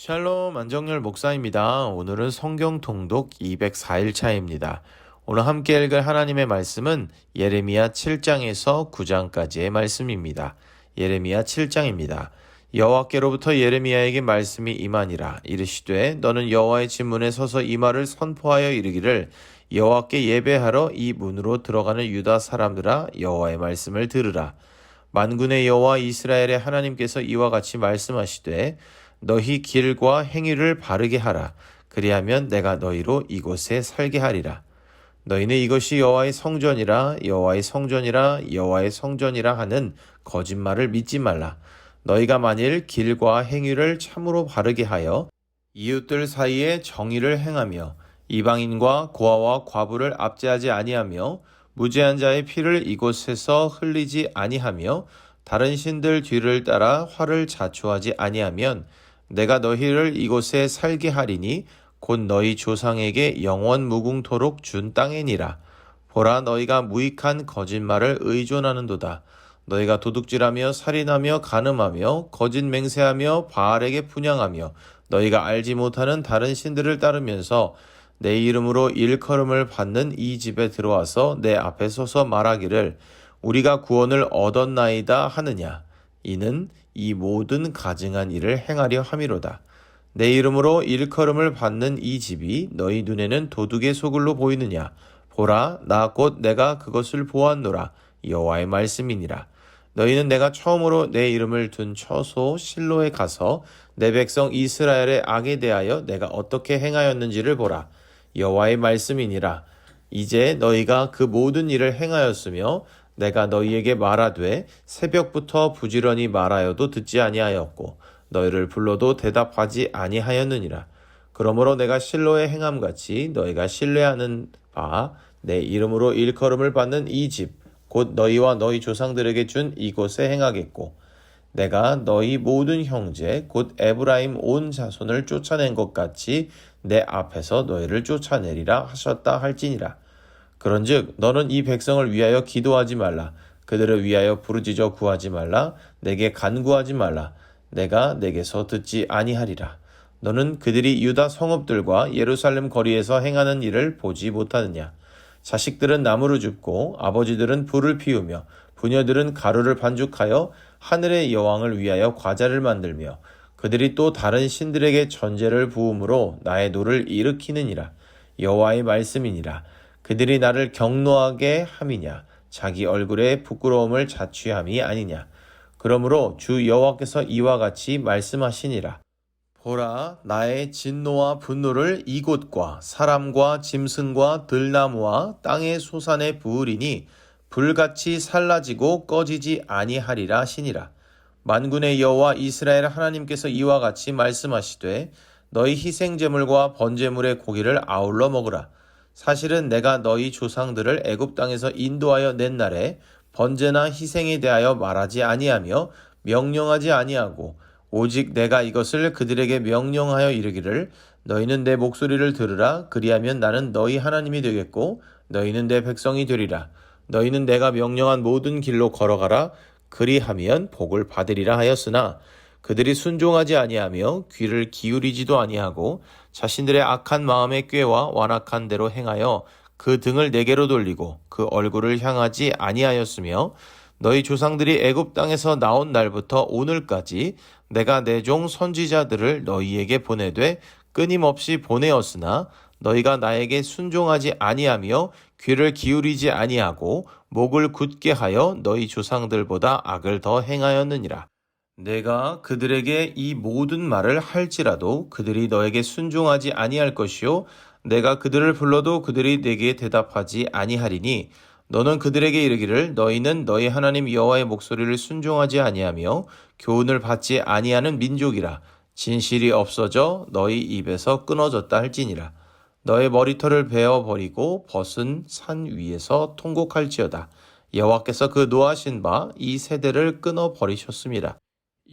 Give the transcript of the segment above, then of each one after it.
샬롬 안정열 목사입니다. 오늘은 성경 통독 204일 차입니다. 오늘 함께 읽을 하나님의 말씀은 예레미야 7장에서 9장까지의 말씀입니다. 예레미야 7장입니다. 여호와께로부터 예레미야에게 말씀이 임하니라. 이르시되 너는 여호와의 진문에 서서 이 말을 선포하여 이르기를 여호와께 예배하러 이 문으로 들어가는 유다 사람들아 여호와의 말씀을 들으라. 만군의 여호와 이스라엘의 하나님께서 이와 같이 말씀하시되 너희 길과 행위를 바르게 하라. 그리하면 내가 너희로 이곳에 살게 하리라. 너희는 이것이 여호와의 성전이라 여호와의 성전이라 여호와의 성전이라 하는 거짓말을 믿지 말라. 너희가 만일 길과 행위를 참으로 바르게 하여 이웃들 사이에 정의를 행하며 이방인과 고아와 과부를 압제하지 아니하며 무죄한 자의 피를 이곳에서 흘리지 아니하며 다른 신들 뒤를 따라 화를 자초하지 아니하면 내가 너희를 이곳에 살게 하리니 곧 너희 조상에게 영원 무궁토록 준 땅이니라. 보라, 너희가 무익한 거짓말을 의존하는도다. 너희가 도둑질하며 살인하며 간음하며 거짓 맹세하며 바알에게 분향하며 너희가 알지 못하는 다른 신들을 따르면서 내 이름으로 일컬음을 받는 이 집에 들어와서 내 앞에 서서 말하기를 우리가 구원을 얻었나이다 하느냐. 이는 이 모든 가증한 일을 행하려 함이로다. 내 이름으로 일컬음을 받는 이 집이 너희 눈에는 도둑의 소굴로 보이느냐. 보라, 나 곧 내가 그것을 보았노라. 여호와의 말씀이니라. 너희는 내가 처음으로 내 이름을 둔 처소 실로에 가서 내 백성 이스라엘의 악에 대하여 내가 어떻게 행하였는지를 보라. 여호와의 말씀이니라. 이제 너희가 그 모든 일을 행하였으며 내가 너희에게 말하되 새벽부터 부지런히 말하여도 듣지 아니하였고 너희를 불러도 대답하지 아니하였느니라. 그러므로 내가 실로의 행함같이 너희가 신뢰하는 바 내 이름으로 일컬음을 받는 이 집 곧 너희와 너희 조상들에게 준 이곳에 행하겠고 내가 너희 모든 형제 곧 에브라임 온 자손을 쫓아낸 것 같이 내 앞에서 너희를 쫓아내리라 하셨다 할지니라. 그런즉 너는 이 백성을 위하여 기도하지 말라. 그들을 위하여 부르짖어 구하지 말라. 내게 간구하지 말라. 내가 내게서 듣지 아니하리라. 너는 그들이 유다 성읍들과 예루살렘 거리에서 행하는 일을 보지 못하느냐. 자식들은 나무를 줍고 아버지들은 불을 피우며 부녀들은 가루를 반죽하여 하늘의 여왕을 위하여 과자를 만들며 그들이 또 다른 신들에게 전제를 부음으로 나의 노를 일으키느니라. 여호와의 말씀이니라. 그들이 나를 경노하게 함이냐. 자기 얼굴에 부끄러움을 자취함이 아니냐. 그러므로 주 여호와께서 이와 같이 말씀하시니라. 보라, 나의 진노와 분노를 이곳과 사람과 짐승과 들나무와 땅의 소산에 부으리니 불같이 살라지고 꺼지지 아니하리라 하시니라. 만군의 여호와 이스라엘 하나님께서 이와 같이 말씀하시되 너희 희생제물과 번제물의 고기를 아울러 먹으라. 사실은 내가 너희 조상들을 애굽 땅에서 인도하여 낸 날에 번제나 희생에 대하여 말하지 아니하며 명령하지 아니하고 오직 내가 이것을 그들에게 명령하여 이르기를 너희는 내 목소리를 들으라. 그리하면 나는 너희 하나님이 되겠고 너희는 내 백성이 되리라. 너희는 내가 명령한 모든 길로 걸어가라. 그리하면 복을 받으리라 하였으나 그들이 순종하지 아니하며 귀를 기울이지도 아니하고 자신들의 악한 마음의 꾀와 완악한 대로 행하여 그 등을 내게로 돌리고 그 얼굴을 향하지 아니하였으며 너희 조상들이 애굽 땅에서 나온 날부터 오늘까지 내가 내 종 선지자들을 너희에게 보내되 끊임없이 보내었으나 너희가 나에게 순종하지 아니하며 귀를 기울이지 아니하고 목을 굳게 하여 너희 조상들보다 악을 더 행하였느니라. 내가 그들에게 이 모든 말을 할지라도 그들이 너에게 순종하지 아니할 것이요 내가 그들을 불러도 그들이 내게 대답하지 아니하리니 너는 그들에게 이르기를 너희는 너희 하나님 여호와의 목소리를 순종하지 아니하며 교훈을 받지 아니하는 민족이라. 진실이 없어져 너희 입에서 끊어졌다 할지니라. 너의 머리털을 베어버리고 벗은 산 위에서 통곡할지어다. 여호와께서 그 노하신 바 이 세대를 끊어버리셨습니다.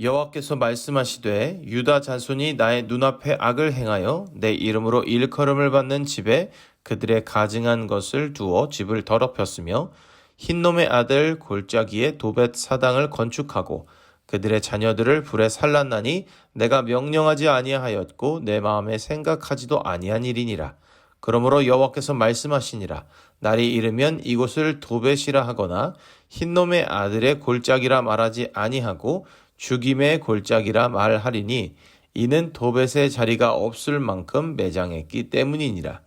여호와께서 말씀하시되 유다 자손이 나의 눈앞에 악을 행하여 내 이름으로 일컬음을 받는 집에 그들의 가증한 것을 두어 집을 더럽혔으며 흰놈의 아들 골짜기에 도벳 사당을 건축하고 그들의 자녀들을 불에 살랐나니 내가 명령하지 아니하였고 내 마음에 생각하지도 아니한 일이니라. 그러므로 여호와께서 말씀하시니라. 날이 이르면 이곳을 도벳이라 하거나 흰놈의 아들의 골짜기라 말하지 아니하고 죽임의 골짜기라 말하리니 이는 도벳의 자리가 없을 만큼 매장했기 때문이니라.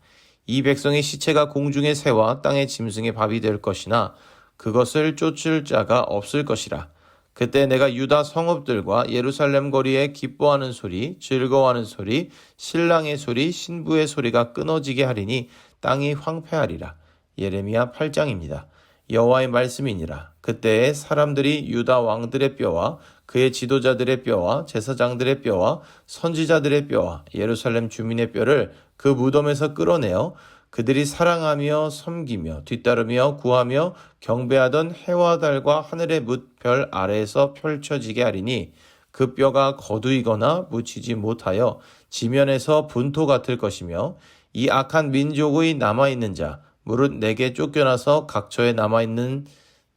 이 백성의 시체가 공중의 새와 땅의 짐승의 밥이 될 것이나 그것을 쫓을 자가 없을 것이라. 그때 내가 유다 성읍들과 예루살렘 거리에 기뻐하는 소리, 즐거워하는 소리, 신랑의 소리, 신부의 소리가 끊어지게 하리니 땅이 황폐하리라. 예레미야 8장입니다. 여호와의 말씀이니라. 그때에 사람들이 유다 왕들의 뼈와 그의 지도자들의 뼈와 제사장들의 뼈와 선지자들의 뼈와 예루살렘 주민의 뼈를 그 무덤에서 끌어내어 그들이 사랑하며 섬기며 뒤따르며 구하며 경배하던 해와 달과 하늘의 뭇별 아래에서 펼쳐지게 하리니 그 뼈가 거두이거나 묻히지 못하여 지면에서 분토 같을 것이며 이 악한 민족의 남아있는 자 무릇 내게 쫓겨나서 각처에 남아있는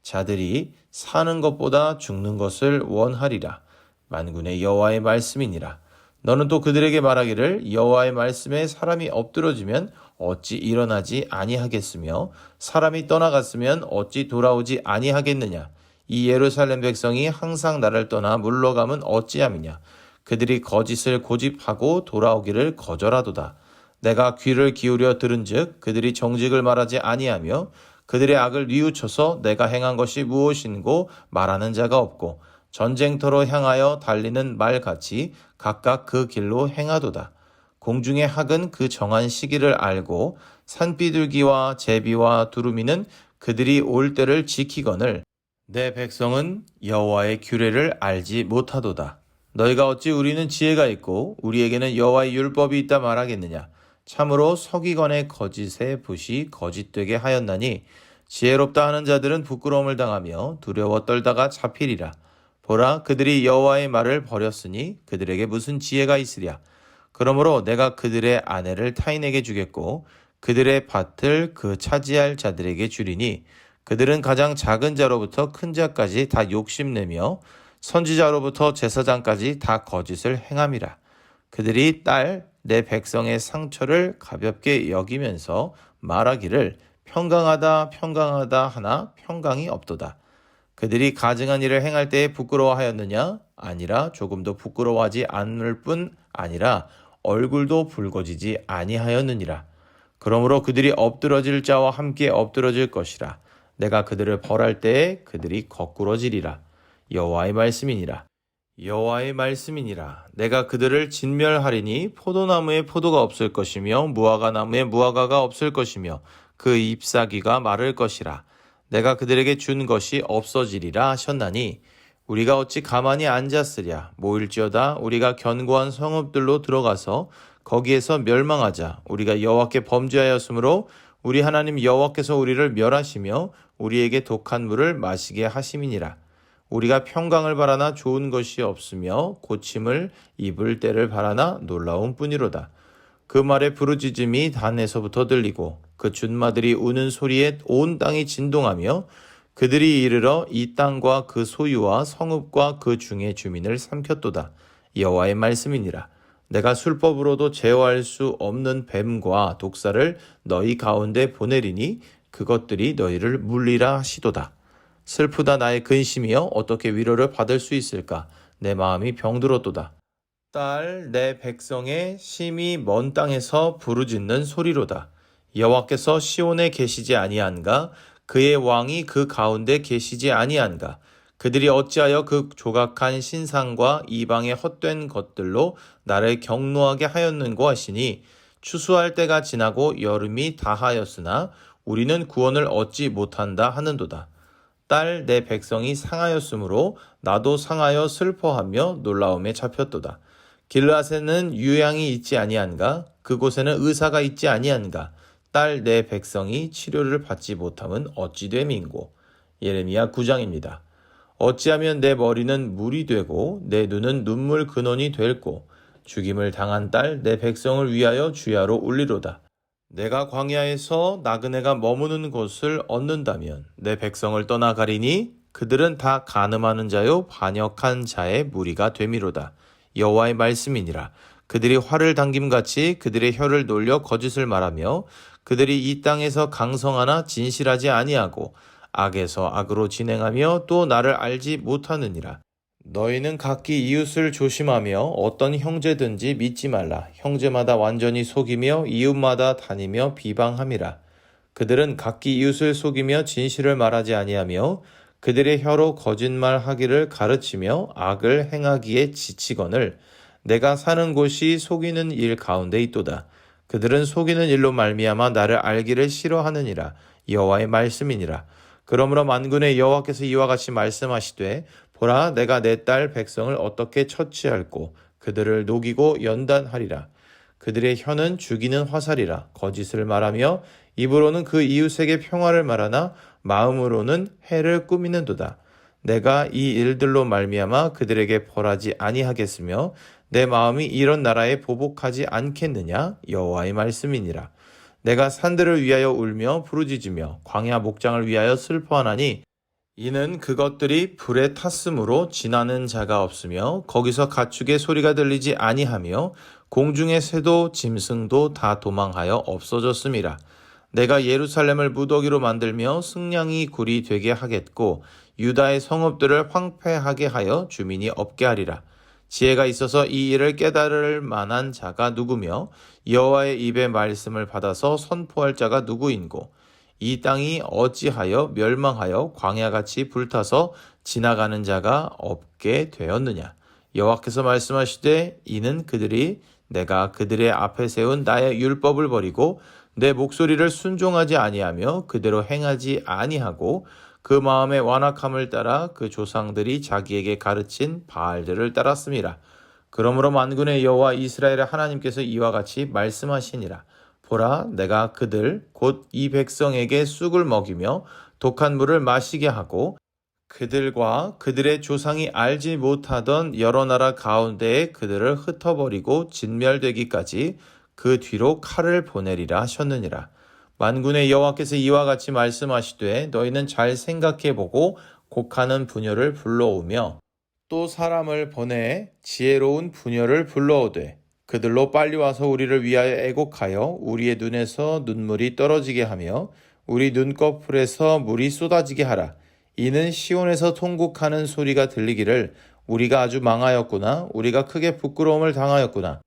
자들이 사는 것보다 죽는 것을 원하리라. 만군의 여호와의 말씀이니라. 너는 또 그들에게 말하기를 여호와의 말씀에 사람이 엎드러지면 어찌 일어나지 아니하겠으며 사람이 떠나갔으면 어찌 돌아오지 아니하겠느냐. 이 예루살렘 백성이 항상 나를 떠나 물러가면 어찌함이냐. 그들이 거짓을 고집하고 돌아오기를 거절하도다. 내가 귀를 기울여 들은즉 그들이 정직을 말하지 아니하며 그들의 악을 뉘우쳐서 내가 행한 것이 무엇인고 말하는 자가 없고 전쟁터로 향하여 달리는 말같이 각각 그 길로 행하도다. 공중의 학은 그 정한 시기를 알고 산비둘기와 제비와 두루미는 그들이 올 때를 지키거늘 내 백성은 여호와의 규례를 알지 못하도다. 너희가 어찌 우리는 지혜가 있고 우리에게는 여호와의 율법이 있다 말하겠느냐. 참으로 서기관의 거짓의 붓이 거짓되게 하였나니 지혜롭다 하는 자들은 부끄러움을 당하며 두려워 떨다가 잡히리라. 보라, 그들이 여호와의 말을 버렸으니 그들에게 무슨 지혜가 있으랴. 그러므로 내가 그들의 아내를 타인에게 주겠고 그들의 밭을 그 차지할 자들에게 주리니 그들은 가장 작은 자로부터 큰 자까지 다 욕심내며 선지자로부터 제사장까지 다 거짓을 행함이라. 그들이 딸 내 백성의 상처를 가볍게 여기면서 말하기를 평강하다 평강하다 하나 평강이 없도다. 그들이 가증한 일을 행할 때에 부끄러워하였느냐? 아니라 조금도 부끄러워하지 않을 뿐 아니라 얼굴도 붉어지지 아니하였느니라. 그러므로 그들이 엎드러질 자와 함께 엎드러질 것이라. 내가 그들을 벌할 때에 그들이 거꾸러지리라. 여호와의 말씀이니라. 여호와의 말씀이니라. 내가 그들을 진멸하리니 포도나무에 포도가 없을 것이며 무화과 나무에 무화과가 없을 것이며 그 잎사귀가 마를 것이라. 내가 그들에게 준 것이 없어지리라 하셨나니 우리가 어찌 가만히 앉았으랴. 모일지어다 우리가 견고한 성읍들로 들어가서 거기에서 멸망하자. 우리가 여호와께 범죄하였으므로 우리 하나님 여호와께서 우리를 멸하시며 우리에게 독한 물을 마시게 하심이니라. 우리가 평강을 바라나 좋은 것이 없으며 고침을 입을 때를 바라나 놀라운 뿐이로다. 그 말에 부르짖음이 단에서부터 들리고 그 준마들이 우는 소리에 온 땅이 진동하며 그들이 이르러 이 땅과 그 소유와 성읍과 그 중의 주민을 삼켰도다. 여호와의 말씀이니라. 내가 술법으로도 제어할 수 없는 뱀과 독사를 너희 가운데 보내리니 그것들이 너희를 물리라 하시도다. 슬프다 나의 근심이여 어떻게 위로를 받을 수 있을까? 내 마음이 병들었도다. 딸 내 백성의 심히 먼 땅에서 부르짖는 소리로다. 여호와께서 시온에 계시지 아니한가? 그의 왕이 그 가운데 계시지 아니한가? 그들이 어찌하여 그 조각한 신상과 이방의 헛된 것들로 나를 경노하게 하였는고 하시니 추수할 때가 지나고 여름이 다하였으나 우리는 구원을 얻지 못한다 하는도다. 딸 내 백성이 상하였으므로 나도 상하여 슬퍼하며 놀라움에 잡혔도다. 길르앗에는 유양이 있지 아니한가? 그곳에는 의사가 있지 아니한가? 딸 내 백성이 치료를 받지 못함은 어찌 됨인고. 예레미야 9장입니다. 어찌하면 내 머리는 물이 되고 내 눈은 눈물 근원이 될고 죽임을 당한 딸 내 백성을 위하여 주야로 울리로다. 내가 광야에서 나그네가 머무는 곳을 얻는다면 내 백성을 떠나가리니 그들은 다 간음하는 자요 반역한 자의 무리가 되미로다. 여호와의 말씀이니라. 그들이 활을 당김같이 그들의 혀를 놀려 거짓을 말하며 그들이 이 땅에서 강성하나 진실하지 아니하고 악에서 악으로 진행하며 또 나를 알지 못하느니라. 너희는 각기 이웃을 조심하며 어떤 형제든지 믿지 말라. 형제마다 완전히 속이며 이웃마다 다니며 비방함이라. 그들은 각기 이웃을 속이며 진실을 말하지 아니하며 그들의 혀로 거짓말하기를 가르치며 악을 행하기에 지치거늘 내가 사는 곳이 속이는 일 가운데 있도다. 그들은 속이는 일로 말미암아 나를 알기를 싫어하느니라. 여호와의 말씀이니라. 그러므로 만군의 여호와께서 이와 같이 말씀하시되 보라 내가 내 딸 백성을 어떻게 처치할꼬 그들을 녹이고 연단하리라. 그들의 혀는 죽이는 화살이라 거짓을 말하며 입으로는 그 이웃에게 평화를 말하나 마음으로는 해를 꾸미는도다. 내가 이 일들로 말미암아 그들에게 벌하지 아니하겠으며 내 마음이 이런 나라에 보복하지 않겠느냐 여호와의 말씀이니라. 내가 산들을 위하여 울며 부르짖으며 광야 목장을 위하여 슬퍼하나니 이는 그것들이 불에 탔으므로 지나는 자가 없으며 거기서 가축의 소리가 들리지 아니하며 공중의 새도 짐승도 다 도망하여 없어졌음이라. 내가 예루살렘을 무더기로 만들며 승냥이 굴이 되게 하겠고 유다의 성읍들을 황폐하게 하여 주민이 없게 하리라. 지혜가 있어서 이 일을 깨달을 만한 자가 누구며 여호와의 입의 말씀을 받아서 선포할 자가 누구인고 이 땅이 어찌하여 멸망하여 광야같이 불타서 지나가는 자가 없게 되었느냐. 여호와께서 말씀하시되 이는 그들이 내가 그들의 앞에 세운 나의 율법을 버리고 내 목소리를 순종하지 아니하며 그대로 행하지 아니하고 그 마음의 완악함을 따라 그 조상들이 자기에게 가르친 바알들을 따랐음이라. 그러므로 만군의 여호와 이스라엘의 하나님께서 이와 같이 말씀하시니라. 보라 내가 그들 곧 이 백성에게 쑥을 먹이며 독한 물을 마시게 하고 그들과 그들의 조상이 알지 못하던 여러 나라 가운데에 그들을 흩어버리고 진멸되기까지 그 뒤로 칼을 보내리라 하셨느니라. 만군의 여호와께서 이와 같이 말씀하시되 너희는 잘 생각해보고 곡하는 부녀를 불러오며 또 사람을 보내 지혜로운 부녀를 불러오되 그들로 빨리 와서 우리를 위하여 애곡하여 우리의 눈에서 눈물이 떨어지게 하며 우리 눈꺼풀에서 물이 쏟아지게 하라. 이는 시온에서 통곡하는 소리가 들리기를 우리가 아주 망하였구나. 우리가 크게 부끄러움을 당하였구나.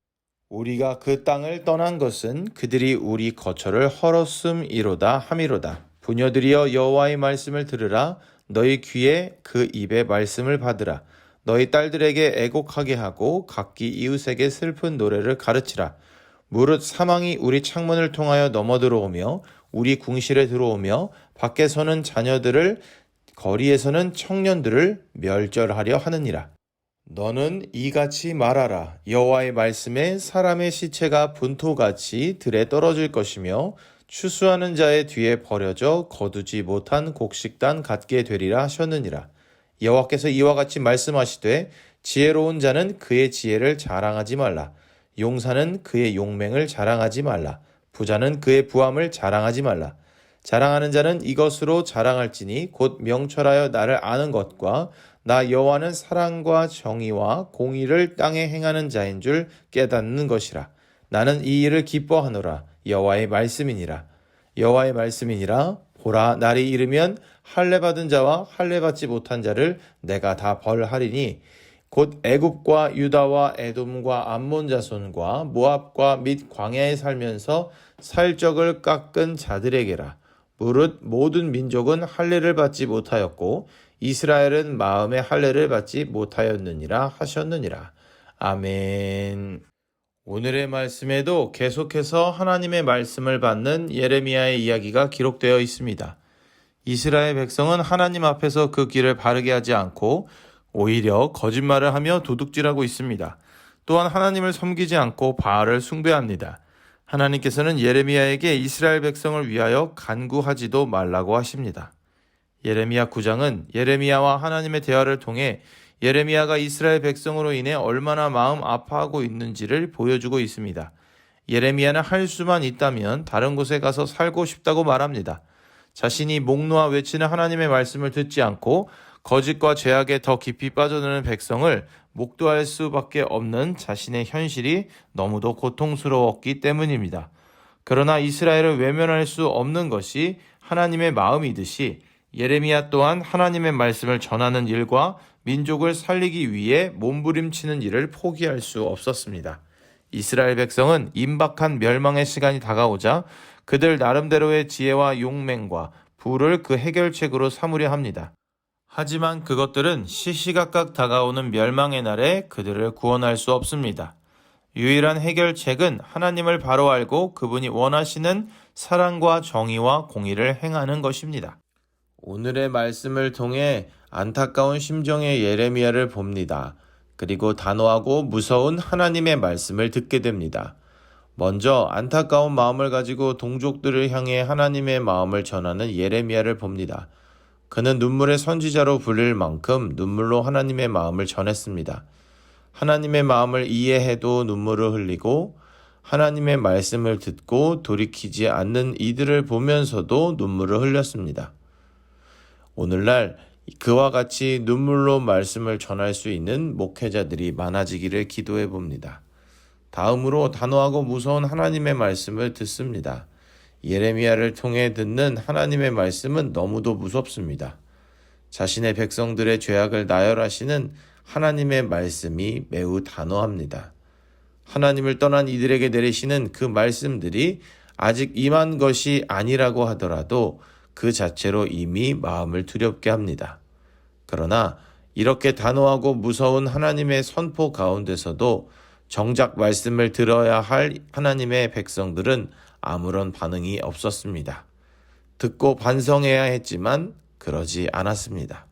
우리가 그 땅을 떠난 것은 그들이 우리 거처를 헐었음이로다 함이로다. 부녀들이여 여호와의 말씀을 들으라. 너희 귀에 그 입의 말씀을 받으라. 너희 딸들에게 애곡하게 하고 각기 이웃에게 슬픈 노래를 가르치라. 무릇 사망이 우리 창문을 통하여 넘어들어오며 우리 궁실에 들어오며 밖에서는 자녀들을 거리에서는 청년들을 멸절하려 하느니라. 너는 이같이 말하라. 여호와의 말씀에 사람의 시체가 분토같이 들에 떨어질 것이며 추수하는 자의 뒤에 버려져 거두지 못한 곡식단 같게 되리라 하셨느니라. 여호와께서 이와 같이 말씀하시되 지혜로운 자는 그의 지혜를 자랑하지 말라. 용사는 그의 용맹을 자랑하지 말라. 부자는 그의 부함을 자랑하지 말라. 자랑하는 자는 이것으로 자랑할지니 곧 명철하여 나를 아는 것과 나 여호와는 사랑과 정의와 공의를 땅에 행하는 자인 줄 깨닫는 것이라. 나는 이 일을 기뻐하노라. 여호와의 말씀이니라. 여호와의 말씀이니라. 보라 날이 이르면 할례 받은 자와 할례 받지 못한 자를 내가 다 벌하리니 곧 애굽과 유다와 에돔과 암몬 자손과 모압과 및 광야에 살면서 살적을 깎은 자들에게라. 무릇 모든 민족은 할례를 받지 못하였고 이스라엘은 마음의 할례를 받지 못하였느니라 하셨느니라. 아멘. 오늘의 말씀에도 계속해서 하나님의 말씀을 받는 예레미야의 이야기가 기록되어 있습니다. 이스라엘 백성은 하나님 앞에서 그 길을 바르게 하지 않고 오히려 거짓말을 하며 도둑질하고 있습니다. 또한 하나님을 섬기지 않고 바알을 숭배합니다. 하나님께서는 예레미야에게 이스라엘 백성을 위하여 간구하지도 말라고 하십니다. 예레미야 9장은 예레미야와 하나님의 대화를 통해 예레미야가 이스라엘 백성으로 인해 얼마나 마음 아파하고 있는지를 보여주고 있습니다. 예레미야는 할 수만 있다면 다른 곳에 가서 살고 싶다고 말합니다. 자신이 목 놓아 외치는 하나님의 말씀을 듣지 않고 거짓과 죄악에 더 깊이 빠져드는 백성을 목도할 수밖에 없는 자신의 현실이 너무도 고통스러웠기 때문입니다. 그러나 이스라엘을 외면할 수 없는 것이 하나님의 마음이듯이 예레미야 또한 하나님의 말씀을 전하는 일과 민족을 살리기 위해 몸부림치는 일을 포기할 수 없었습니다. 이스라엘 백성은 임박한 멸망의 시간이 다가오자 그들 나름대로의 지혜와 용맹과 부를 그 해결책으로 삼으려 합니다. 하지만 그것들은 시시각각 다가오는 멸망의 날에 그들을 구원할 수 없습니다. 유일한 해결책은 하나님을 바로 알고 그분이 원하시는 사랑과 정의와 공의를 행하는 것입니다. 오늘의 말씀을 통해 안타까운 심정의 예레미야를 봅니다. 그리고 단호하고 무서운 하나님의 말씀을 듣게 됩니다. 먼저 안타까운 마음을 가지고 동족들을 향해 하나님의 마음을 전하는 예레미야를 봅니다. 그는 눈물의 선지자로 불릴 만큼 눈물로 하나님의 마음을 전했습니다. 하나님의 마음을 이해해도 눈물을 흘리고 하나님의 말씀을 듣고 돌이키지 않는 이들을 보면서도 눈물을 흘렸습니다. 오늘날 그와 같이 눈물로 말씀을 전할 수 있는 목회자들이 많아지기를 기도해 봅니다. 다음으로 단호하고 무서운 하나님의 말씀을 듣습니다. 예레미야를 통해 듣는 하나님의 말씀은 너무도 무섭습니다. 자신의 백성들의 죄악을 나열하시는 하나님의 말씀이 매우 단호합니다. 하나님을 떠난 이들에게 내리시는 그 말씀들이 아직 임한 것이 아니라고 하더라도 그 자체로 이미 마음을 두렵게 합니다. 그러나 이렇게 단호하고 무서운 하나님의 선포 가운데서도 정작 말씀을 들어야 할 하나님의 백성들은 아무런 반응이 없었습니다. 듣고 반성해야 했지만 그러지 않았습니다.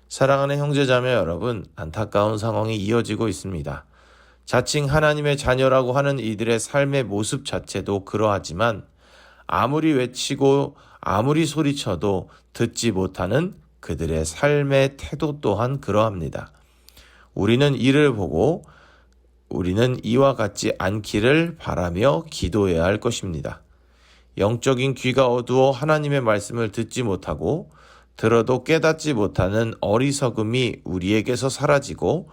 사랑하는 형제자매 여러분, 안타까운 상황이 이어지고 있습니다. 자칭 하나님의 자녀라고 하는 이들의 삶의 모습 자체도 그러하지만 아무리 외치고 아무리 소리쳐도 듣지 못하는 그들의 삶의 태도 또한 그러합니다. 우리는 이를 보고 우리는 이와 같지 않기를 바라며 기도해야 할 것입니다. 영적인 귀가 어두워 하나님의 말씀을 듣지 못하고 들어도 깨닫지 못하는 어리석음이 우리에게서 사라지고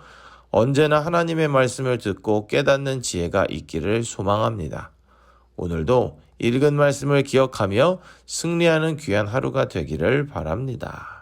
언제나 하나님의 말씀을 듣고 깨닫는 지혜가 있기를 소망합니다. 오늘도 읽은 말씀을 기억하며 승리하는 귀한 하루가 되기를 바랍니다.